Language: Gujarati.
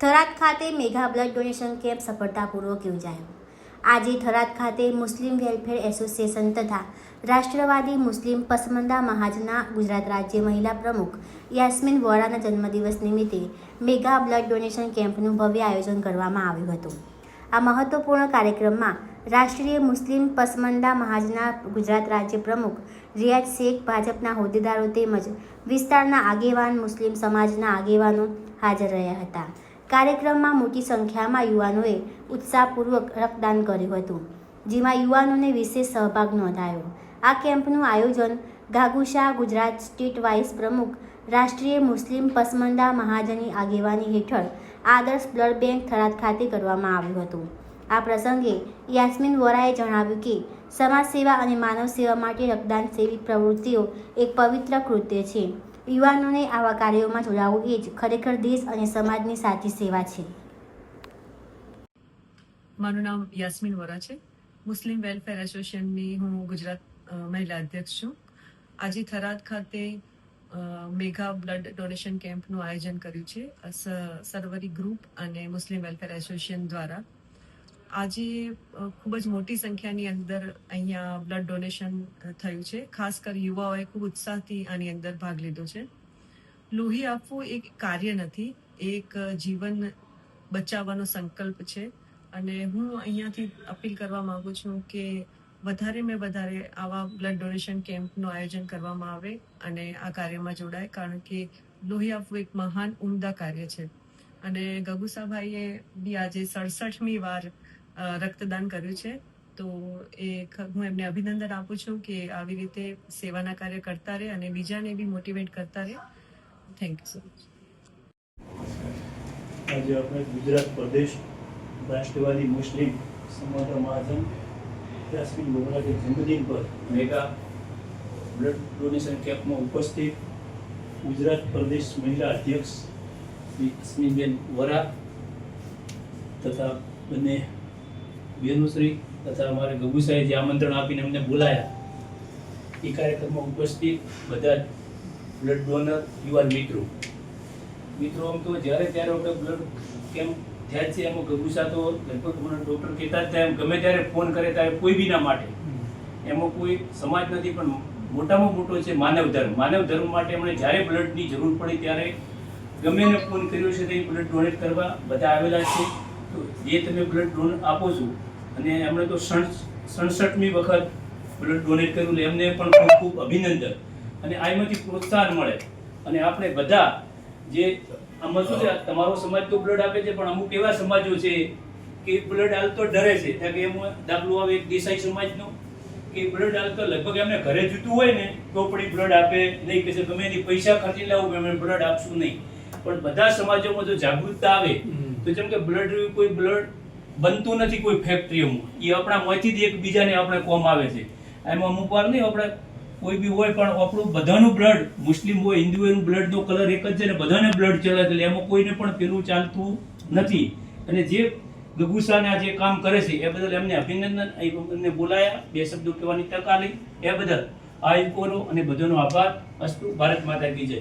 થરાદ ખાતે મેગા બ્લડ ડોનેશન કેમ્પ સફળતાપૂર્વક યોજાયો। આજે થરાદ ખાતે મુસ્લિમ વેલફેર એસોસિએશન તથા રાષ્ટ્રવાદી મુસ્લિમ પસમંદા મહાજના ગુજરાત રાજ્ય મહિલા પ્રમુખ યાસ્મીન વોરાના જન્મદિવસ નિમિત્તે મેગા બ્લડ ડોનેશન કેમ્પનું ભવ્ય આયોજન કરવામાં આવ્યું હતું। આ મહત્વપૂર્ણ કાર્યક્રમમાં રાષ્ટ્રીય મુસ્લિમ પસમંદા મહાજના ગુજરાત રાજ્ય પ્રમુખ રિયાઝ શેખ, ભાજપના હોદ્દેદારો તેમજ વિસ્તારના આગેવાન મુસ્લિમ સમાજના આગેવાનો હાજર રહ્યા હતા। કાર્યક્રમમાં મોટી સંખ્યામાં યુવાનોએ ઉત્સાહપૂર્વક રક્તદાન કર્યું હતું, જેમાં યુવાનોને વિશેષ સહભાગ નોંધાયો। આ કેમ્પનું આયોજન ગાગુશા ગુજરાત સ્ટેટ વાઇસ પ્રમુખ રાષ્ટ્રીય મુસ્લિમ પસમંદા મહાજની આગેવાની હેઠળ આદર્શ બ્લડ બેંક થરાદ ખાતે કરવામાં આવ્યું હતું। આ પ્રસંગે યાસ્મીન વોરાએ જણાવ્યું કે સમાજ સેવા અને માનવ સેવા માટે રક્તદાન જેવી પ્રવૃત્તિઓ એક પવિત્ર કૃત્ય છે। યુવાનોને આવા કાર્યોમાં જોડાવવું એ જ ખરેખર દેશ અને સમાજની સાચી સેવા છે। મારું નામ યાસ્મીન વોરા છે। મુસ્લિમ વેલફેર એસોસિએશનની હું ગુજરાત મહિલા અધ્યક્ષ છું। આજે થરાદ ખાતે મેગા બ્લડ ડોનેશન કેમ્પનું આયોજન કર્યું છે સરવરી ગ્રુપ અને મુસ્લિમ વેલફેર એસોસિએશન દ્વારા। આજે ખૂબ જ મોટી સંખ્યાની અંદર અહીંયા બ્લડ ડોનેશન થયું છે। ખાસ કરી યુવાઓએ ખૂબ ઉત્સાહથી આની અંદર ભાગ લીધો છે। લોહી આપવું એક કાર્ય નથી, એક જીવન બચાવવાનો સંકલ્પ છે અને હું અહીંયાથી અપીલ કરવા માંગુ છું કે વધારે આવા બ્લડ ડોનેશન કેમ્પનું આયોજન કરવામાં આવે અને આ કાર્યમાં જોડાય, કારણ કે લોહી આપવું એક મહાન ઉમદા કાર્ય છે। અને ગગુસાભાઈએ બી આજે 67મી વાર રક્તદાન કર્યું છે, તો હું એમને અભિનંદન આપું છું કે આવી રીતે સેવાના કાર્ય કરતા રહે અને બીજાને બી મોટિવેટ કરતા રહે। Thank you so much. આજે આપણે ગુજરાત પ્રદેશ રાષ્ટ્રવાદી મુસ્લિમ સમાજના મહાજન યાસ્મીન વોરાના જન્મદિન પર મેગા બ્લડ ડોનેશન કેમ્પમાં ઉપસ્થિત ગુજરાત પ્રદેશ મહિલા અધ્યક્ષ યાસ્મીનબેન વોરા તથા બંને બેનુશ્રી તથા અમારે ગગુસાએ જે આમંત્રણ આપીને અમને બોલાયા, એ કાર્યક્રમમાં ઉપસ્થિત બધા બ્લડ ડોનર યુવાન મિત્રો આમ તો જ્યારે ત્યારે આપણે બ્લડ કેમ્પ થયા છે, એમાં ગગુસા તો લગભગ મને ડૉક્ટર કહેતા જ એમ ગમે ત્યારે ફોન કરે ત્યારે કોઈ બીના માટે, એમાં કોઈ સમાજ નથી, પણ મોટામાં મોટો છે માનવ ધર્મ માટે એમણે જ્યારે બ્લડની જરૂર પડી ત્યારે ગમે એને ફોન કર્યો છે, તે બ્લડ ડોનેટ કરવા બધા આવેલા છે। તો જે તમે બ્લડ ડોનેટ આપો છો, અને એમણે તો 67મી વખત બ્લડ ડોનેટ કર્યું, એમને પણ ખૂબ અભિનંદન અને આમાંથી પ્રોત્સાહન મળે। અને આપણે બધા જે આમાં શું છે, તમારો સમાજ તો બ્લડ આપે છે, પણ અમુક એવા સમાજો છે કે બ્લડ હાલતો ડરે છે, કારણ કે એમાં દાખલો આવે એક દેસાઈ સમાજનો કે બ્લડ હાલતો લગભગ એમને ઘરે જૂતું હોય ને તો પણ બ્લડ આપે નહીં, કે ગમે એની પૈસા ખર્ચી લાવું એમને બ્લડ આપશું નહીં। પણ બધા સમાજોમાં જો જાગૃતતા આવે તો જેમ કે કોઈ બ્લડ બનતું નથી કોઈ ફેક્ટરીઓમાં, એ આપણા માંથી જ એકબીજાને આપણે કોમ આવે છે। એમાં અમુક વાર નહીં આપણે કોઈ બી હોય, પણ આપણું બધાનું બ્લડ, મુસ્લિમ હોય હિન્દુ હોય, બ્લડનો કલર એક જ છે ને બધાને બ્લડ ચડે, એટલે એમાં કોઈને પણ પેલું ચાલતું નથી। અને જે ગગુસાના જે કામ કરે છે એ બદલ એમને અભિનંદન, એમને બોલાયા, 2 શબ્દો કહેવાની તક આલી, એ બદલ આ ઇકોનો અને બધાનો આભાર। અસ્તુ, ભારત માતા કી જય।